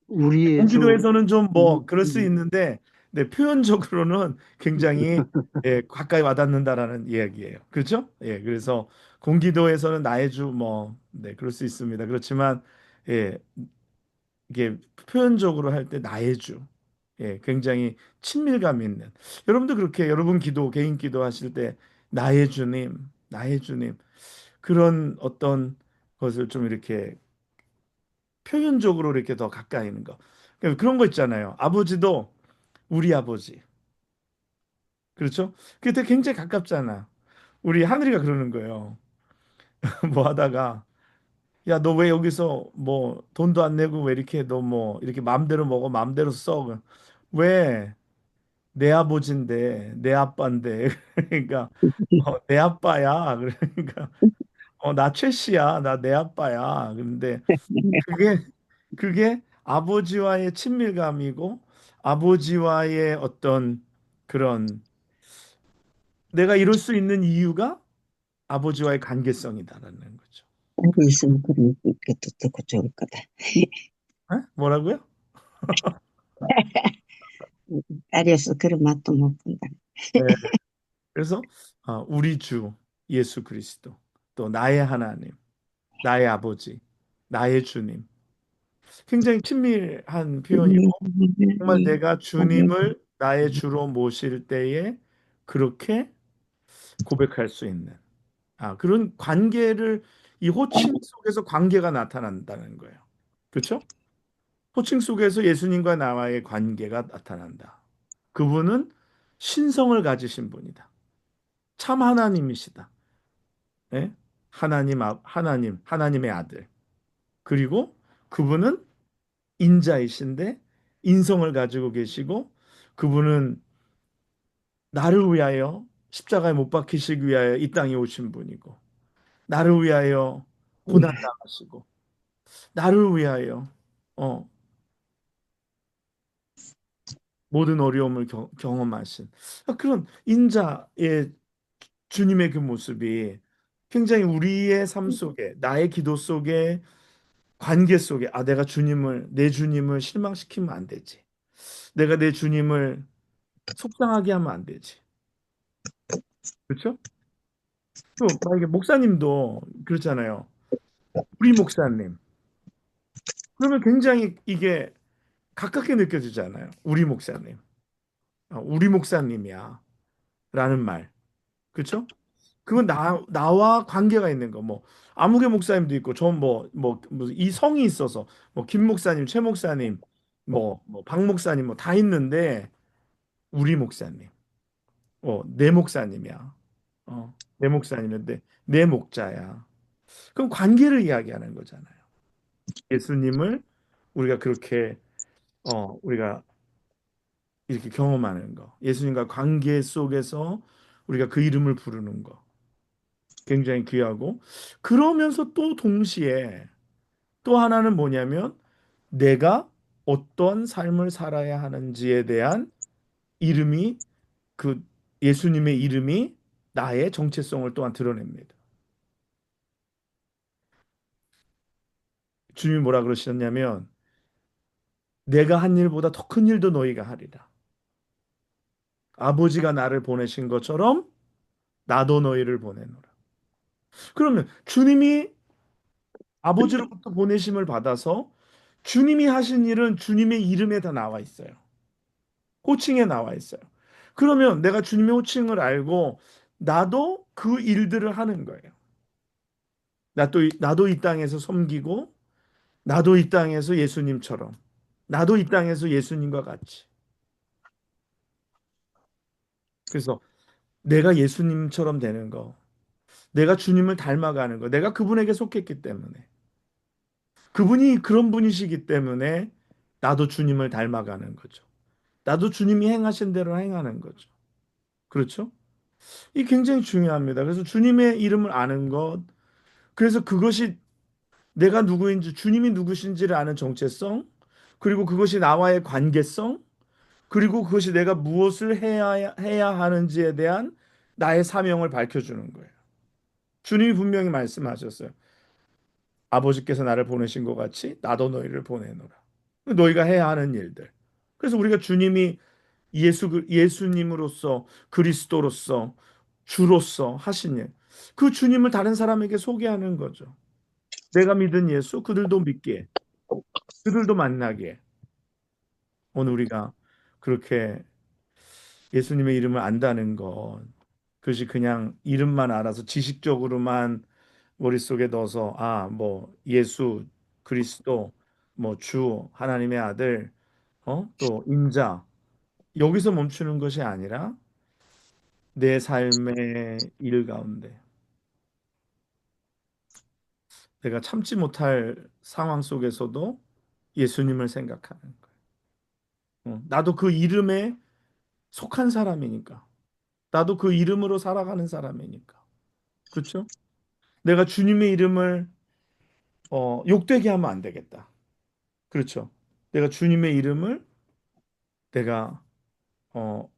우리의 주. 공기도에서는 좀 뭐 그럴 수 있는데 네, 표현적으로는 굉장히 가까이 와닿는다라는 이야기예요. 그렇죠? 예, 그래서 공기도에서는 나의 주 뭐 네, 그럴 수 있습니다. 그렇지만 예, 이게 표현적으로 할 때 나의 주. 예, 굉장히 친밀감 있는. 여러분도 그렇게 여러분 개인 기도 하실 때 나의 주님, 나의 주님 그런 어떤 것을 좀 이렇게 표현적으로 이렇게 더 가까이 있는 거. 그러니까 그런 거 있잖아요. 아버지도 우리 아버지. 그렇죠? 그게 되게 굉장히 가깝잖아. 우리 하늘이가 그러는 거예요. 뭐 하다가 야, 너 왜 여기서 뭐 돈도 안 내고 왜 이렇게 너 뭐 이렇게 마음대로 먹어, 마음대로 써. 왜? 내 아버지인데, 내 아빠인데. 그러니까 내 아빠야. 그러니까 나 최 씨야. 나 내 아빠야. 근데 그게 아버지와의 친밀감이고 아버지와의 어떤 그런 내가 이럴 수 있는 이유가 아버지와의 관계성이다라는 거죠. 알고 있으면 그런 것도 듣고 좋을 거다. 에? 뭐라고요? 딸이어서 그런 맛도 못 본다. 네. 그래서 우리 주 예수 그리스도 또 나의 하나님, 나의 아버지, 나의 주님 굉장히 친밀한 표현이고 정말 내가 주님을 나의 주로 모실 때에 그렇게 고백할 수 있는 그런 관계를 이 호칭 속에서 관계가 나타난다는 거예요. 그렇죠? 호칭 속에서 예수님과 나와의 관계가 나타난다. 그분은 신성을 가지신 분이다. 참 하나님이시다. 예? 하나님의 아들. 그리고 그분은 인자이신데 인성을 가지고 계시고 그분은 나를 위하여 십자가에 못 박히시기 위하여 이 땅에 오신 분이고 나를 위하여 고난 당하시고 나를 위하여 어, 모든 어려움을 경험하신 그런 인자의 주님의 그 모습이 굉장히 우리의 삶 속에 나의 기도 속에 관계 속에 내가 내 주님을 실망시키면 안 되지. 내가 내 주님을 속상하게 하면 안 되지. 그렇죠? 또 만약에 목사님도 그렇잖아요. 우리 목사님. 그러면 굉장히 이게 가깝게 느껴지잖아요. 우리 목사님. 우리 목사님이야. 라는 말. 그렇죠? 그건 나와 관계가 있는 거. 뭐 아무개 목사님도 있고 이 성이 있어서 뭐 김 목사님, 최 목사님, 박 목사님 뭐 다 있는데 우리 목사님. 내 목사님이야. 내 목사님인데 내 목자야. 그럼 관계를 이야기하는 거잖아요. 예수님을 우리가 그렇게 우리가 이렇게 경험하는 거. 예수님과 관계 속에서 우리가 그 이름을 부르는 거. 굉장히 귀하고 그러면서 또 동시에 또 하나는 뭐냐면 내가 어떤 삶을 살아야 하는지에 대한 이름이 그 예수님의 이름이 나의 정체성을 또한 드러냅니다. 주님이 뭐라 그러셨냐면 내가 한 일보다 더 큰 일도 너희가 하리라. 아버지가 나를 보내신 것처럼 나도 너희를 보내노라. 그러면 주님이 아버지로부터 보내심을 받아서 주님이 하신 일은 주님의 이름에 다 나와 있어요. 호칭에 나와 있어요. 그러면 내가 주님의 호칭을 알고 나도 그 일들을 하는 거예요. 나도 이 땅에서 섬기고 나도 이 땅에서 예수님처럼 나도 이 땅에서 예수님과 같이. 그래서 내가 예수님처럼 되는 거, 내가 주님을 닮아가는 거, 내가 그분에게 속했기 때문에 그분이 그런 분이시기 때문에 나도 주님을 닮아가는 거죠. 나도 주님이 행하신 대로 행하는 거죠. 그렇죠? 이 굉장히 중요합니다. 그래서 주님의 이름을 아는 것, 그래서 그것이 내가 누구인지, 주님이 누구신지를 아는 정체성, 그리고 그것이 나와의 관계성, 그리고 그것이 내가 무엇을 해야 하는지에 대한 나의 사명을 밝혀주는 거예요. 주님이 분명히 말씀하셨어요. 아버지께서 나를 보내신 것 같이 나도 너희를 보내노라. 너희가 해야 하는 일들. 그래서 우리가 주님이 예수님으로서 그리스도로서 주로서 하신 일. 그 주님을 다른 사람에게 소개하는 거죠. 내가 믿은 예수 그들도 믿게. 그들도 만나게. 오늘 우리가 그렇게 예수님의 이름을 안다는 것. 그것이 그냥 이름만 알아서 지식적으로만 머릿속에 넣어서 뭐 예수 그리스도 뭐 주 하나님의 아들 또 인자 여기서 멈추는 것이 아니라 내 삶의 일 가운데 내가 참지 못할 상황 속에서도 예수님을 생각하는 거예요. 나도 그 이름에 속한 사람이니까. 나도 그 이름으로 살아가는 사람이니까. 그렇죠? 내가 주님의 이름을 욕되게 하면 안 되겠다. 그렇죠? 내가 주님의 이름을 내가 어,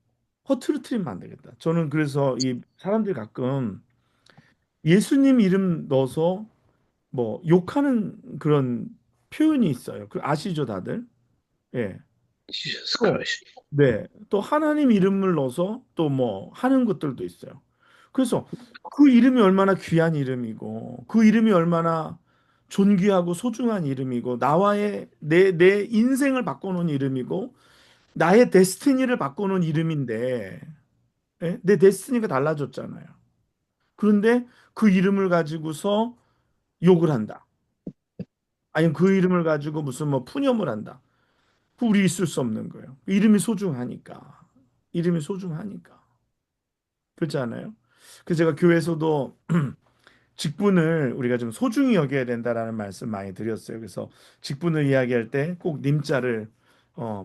허투루트리면 안 되겠다. 저는 그래서 이 사람들이 가끔 예수님 이름 넣어서 뭐 욕하는 그런 표현이 있어요. 그 아시죠, 다들? 예. Jesus 또, Christ. 네. 또 하나님 이름을 넣어서 또 뭐 하는 것들도 있어요. 그래서 그 이름이 얼마나 귀한 이름이고 그 이름이 얼마나 존귀하고 소중한 이름이고 나와의 내 인생을 바꿔놓은 이름이고 나의 데스티니를 바꿔놓은 이름인데 예? 내 데스티니가 달라졌잖아요. 그런데 그 이름을 가지고서 욕을 한다. 아니면 그 이름을 가지고 무슨 뭐 푸념을 한다. 그 우리 있을 수 없는 거예요. 이름이 소중하니까. 이름이 소중하니까. 그렇지 않아요? 그래서 제가 교회에서도 직분을 우리가 좀 소중히 여겨야 된다라는 말씀 많이 드렸어요. 그래서 직분을 이야기할 때 꼭 님자를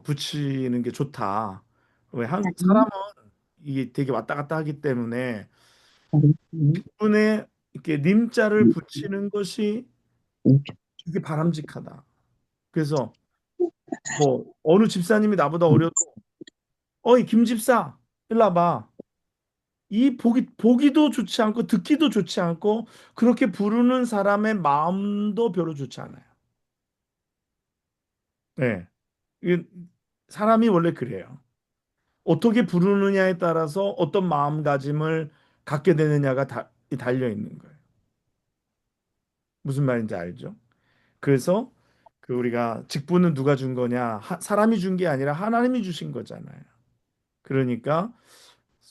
붙이는 게 좋다. 왜 사람은 이게 되게 왔다 갔다 하기 때문에 직분에 이렇게 님자를 붙이는 것이 이게 바람직하다. 그래서 뭐 어느 집사님이 나보다 어려도 어이 김 집사 일로 와봐. 이 보기도 좋지 않고 듣기도 좋지 않고 그렇게 부르는 사람의 마음도 별로 좋지 않아요. 네. 이게 사람이 원래 그래요. 어떻게 부르느냐에 따라서 어떤 마음가짐을 갖게 되느냐가 달려 있는 거예요. 무슨 말인지 알죠? 그래서 그 우리가 직분은 누가 준 거냐? 사람이 준 게 아니라 하나님이 주신 거잖아요. 그러니까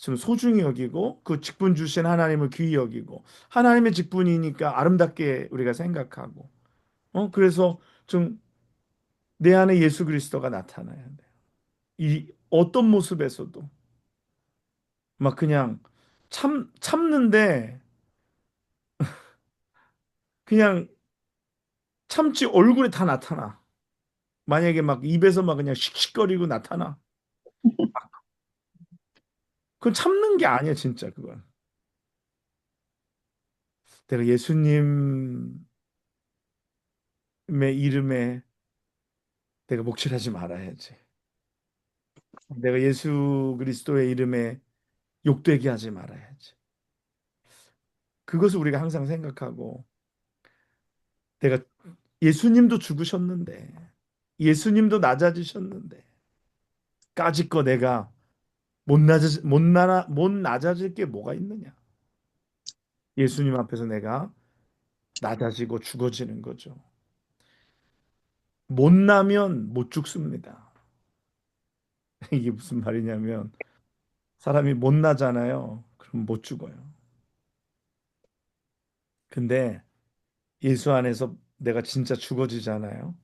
좀 소중히 여기고 그 직분 주신 하나님을 귀히 여기고 하나님의 직분이니까 아름답게 우리가 생각하고 그래서 좀 내 안에 예수 그리스도가 나타나야 돼요. 이 어떤 모습에서도 막 그냥 참는데 그냥 참지 얼굴에 다 나타나. 만약에 막 입에서 막 그냥 씩씩거리고 나타나. 그건 참는 게 아니야, 진짜 그건. 내가 예수님의 이름에 내가 목칠하지 말아야지. 내가 예수 그리스도의 이름에 욕되게 하지 말아야지. 그것을 우리가 항상 생각하고, 내가 예수님도 죽으셨는데, 예수님도 낮아지셨는데, 까짓 거 내가 못 낮아질 게 뭐가 있느냐? 예수님 앞에서 내가 낮아지고 죽어지는 거죠. 못나면 못 죽습니다. 이게 무슨 말이냐면, 사람이 못나잖아요. 그럼 못 죽어요. 근데 예수 안에서 내가 진짜 죽어지잖아요.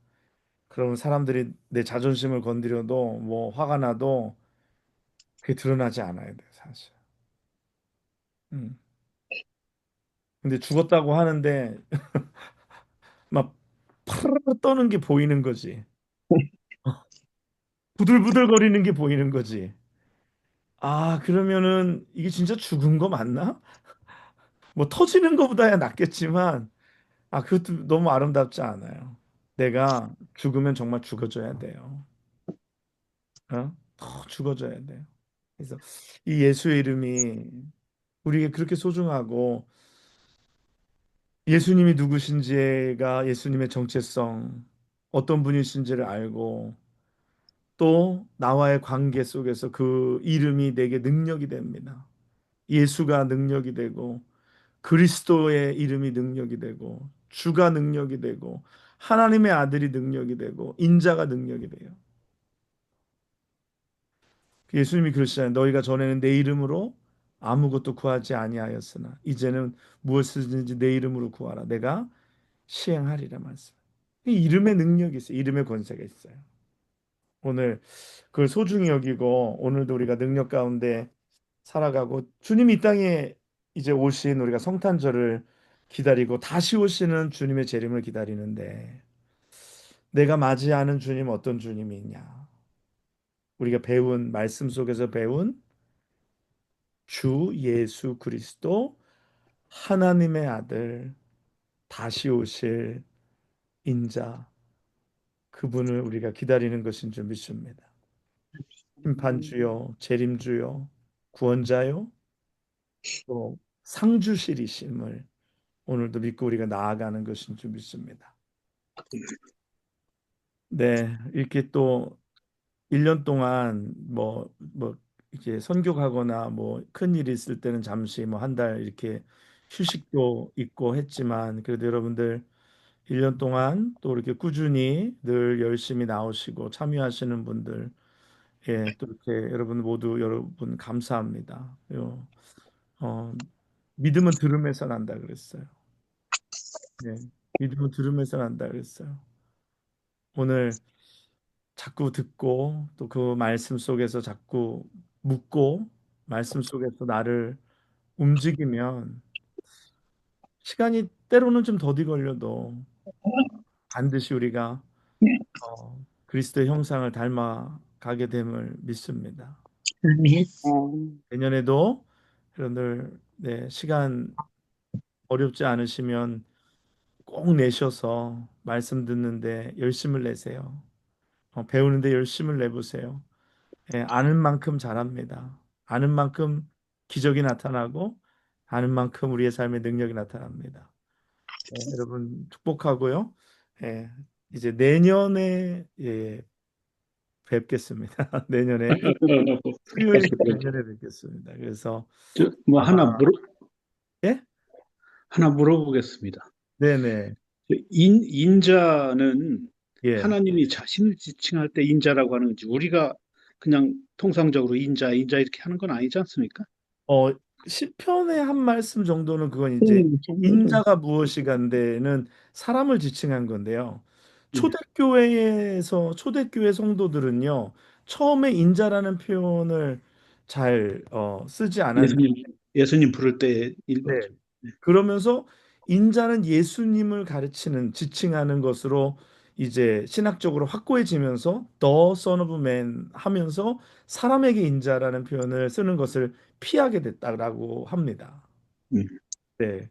그러면 사람들이 내 자존심을 건드려도 뭐 화가 나도 그게 드러나지 않아야 돼, 사실. 음. 근데 죽었다고 하는데 막 파르르 떠는 게 보이는 거지. 부들부들거리는 게 보이는 거지. 아, 그러면은 이게 진짜 죽은 거 맞나? 뭐 터지는 거보다야 낫겠지만, 아, 그것도 너무 아름답지 않아요. 내가 죽으면 정말 죽어줘야 돼요. 더 죽어줘야 돼요. 그래서 이 예수의 이름이 우리에게 그렇게 소중하고, 예수님이 누구신지가 예수님의 정체성, 어떤 분이신지를 알고, 또 나와의 관계 속에서 그 이름이 내게 능력이 됩니다. 예수가 능력이 되고, 그리스도의 이름이 능력이 되고, 주가 능력이 되고, 하나님의 아들이 능력이 되고, 인자가 능력이 돼요. 예수님이 그러시잖아요. 너희가 전에는 내 이름으로 아무것도 구하지 아니하였으나 이제는 무엇이든지 내 이름으로 구하라. 내가 시행하리라 말씀. 이 이름의 능력이 있어요. 이름의 권세가 있어요. 오늘 그걸 소중히 여기고, 오늘도 우리가 능력 가운데 살아가고, 주님이 이 땅에 이제 오신 우리가 성탄절을 기다리고 다시 오시는 주님의 재림을 기다리는데, 내가 맞이하는 주님 어떤 주님이 있냐? 우리가 배운 말씀 속에서 배운 주 예수 그리스도, 하나님의 아들, 다시 오실 인자, 그분을 우리가 기다리는 것인 줄 믿습니다. 심판주요, 재림주요, 구원자요, 또 상주실이심을 오늘도 믿고 우리가 나아가는 것인 줄 믿습니다. 네, 이렇게 또 1년 동안 이렇게 선교 가거나 뭐 큰일 있을 때는 잠시 뭐 한 달 이렇게 휴식도 있고 했지만, 그래도 여러분들 1년 동안 또 이렇게 꾸준히 늘 열심히 나오시고 참여하시는 분들, 예, 또 이렇게 여러분 모두 여러분 감사합니다. 어, 믿음은 들음에서 난다 그랬어요. 네, 믿음은 들음에서 난다 그랬어요. 오늘 자꾸 듣고 또 그 말씀 속에서 자꾸 묻고, 말씀 속에서 나를 움직이면 시간이 때로는 좀 더디 걸려도 반드시 우리가 그리스도의 형상을 닮아 가게 됨을 믿습니다. 아멘. 내년에도 여러분들, 네, 시간 어렵지 않으시면 꼭 내셔서 말씀 듣는데 열심을 내세요. 배우는데 열심을 내보세요. 예, 아는 만큼 잘합니다. 아는 만큼 기적이 나타나고, 아는 만큼 우리의 삶의 능력이 나타납니다. 여러분 축복하고요. 예, 이제 내년에, 예, 뵙겠습니다. 내년에 수요일 내년에 뵙겠습니다. 그래서 뭐 아마, 예? 하나 물어보겠습니다. 네네. 인자는 예. 하나님이 자신을 지칭할 때 인자라고 하는 건지, 우리가 그냥 통상적으로 인자, 인자 이렇게 하는 건 아니지 않습니까? 어, 시편의 한 말씀 정도는 그건 이제 인자가 무엇이간데는 사람을 지칭한 건데요. 예. 초대교회 성도들은요, 처음에 인자라는 표현을 잘 쓰지 않았는데, 예수님 부를 때 네. 일거죠. 그러면서 인자는 예수님을 가르치는, 지칭하는 것으로 이제 신학적으로 확고해지면서 The Son of Man 하면서 사람에게 인자라는 표현을 쓰는 것을 피하게 됐다라고 합니다. 음. 네.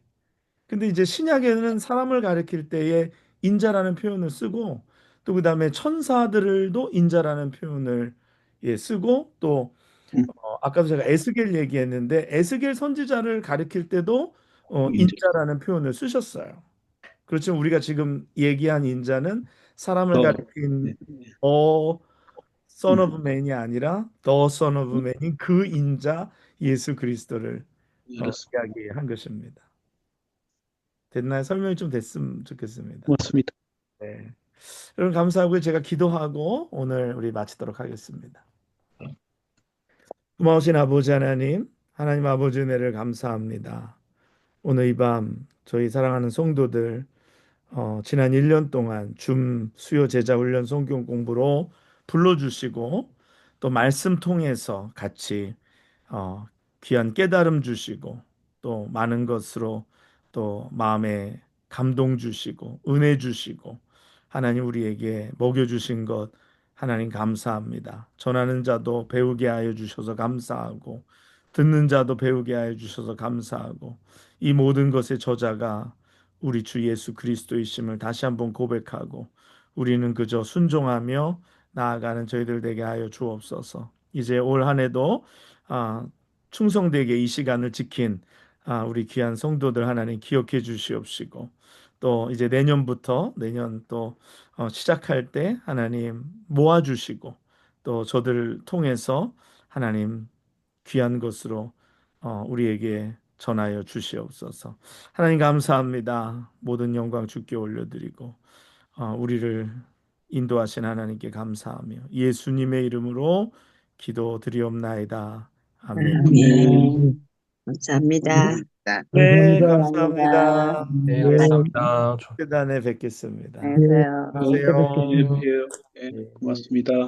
근데 이제 신약에는 사람을 가리킬 때에 인자라는 표현을 쓰고 또 그다음에 천사들도 인자라는 표현을 쓰고 또 아까도 제가 에스겔 얘기했는데 에스겔 선지자를 가리킬 때도 인자. 인자라는 표현을 쓰셨어요. 그렇지만 우리가 지금 얘기한 인자는 사람을 더, 가리킨 네. Son of Man이 아니라 The Son of Man인 그 인자 예수 그리스도를 알았습니다. 이야기한 것입니다. 됐나요? 설명이 좀 됐으면 좋겠습니다. 고맙습니다. 네. 여러분 감사하고요. 제가 기도하고 오늘 우리 마치도록 하겠습니다. 고마우신 아버지 하나님, 하나님 아버지 은혜를 감사합니다. 오늘 이 밤 저희 사랑하는 성도들 지난 1년 동안 줌 수요 제자 훈련 성경 공부로 불러주시고 또 말씀 통해서 같이 어, 귀한 깨달음 주시고 또 많은 것으로 또 마음에 감동 주시고 은혜 주시고 하나님 우리에게 먹여주신 것 하나님 감사합니다. 전하는 자도 배우게 하여 주셔서 감사하고 듣는 자도 배우게 하여 주셔서 감사하고 이 모든 것의 저자가 우리 주 예수 그리스도이심을 다시 한번 고백하고 우리는 그저 순종하며 나아가는 저희들 되게 하여 주옵소서. 이제 올 한 해도 아, 충성되게 이 시간을 지킨 우리 귀한 성도들 하나님 기억해 주시옵시고 또 이제 내년 또 시작할 때 하나님 모아주시고 또 저들을 통해서 하나님 귀한 것으로 우리에게 전하여 주시옵소서. 하나님 감사합니다. 모든 영광 주께 올려드리고 우리를 인도하신 하나님께 감사하며 예수님의 이름으로 기도드리옵나이다. 아멘. 아멘. 감사합니다. 네, 감사합니다. 감사합니다. 네, 네, 감사합니다. 계단에 뵙겠습니다. 네, 안녕하세요. 또 뵙겠습니다. 예, 고맙습니다.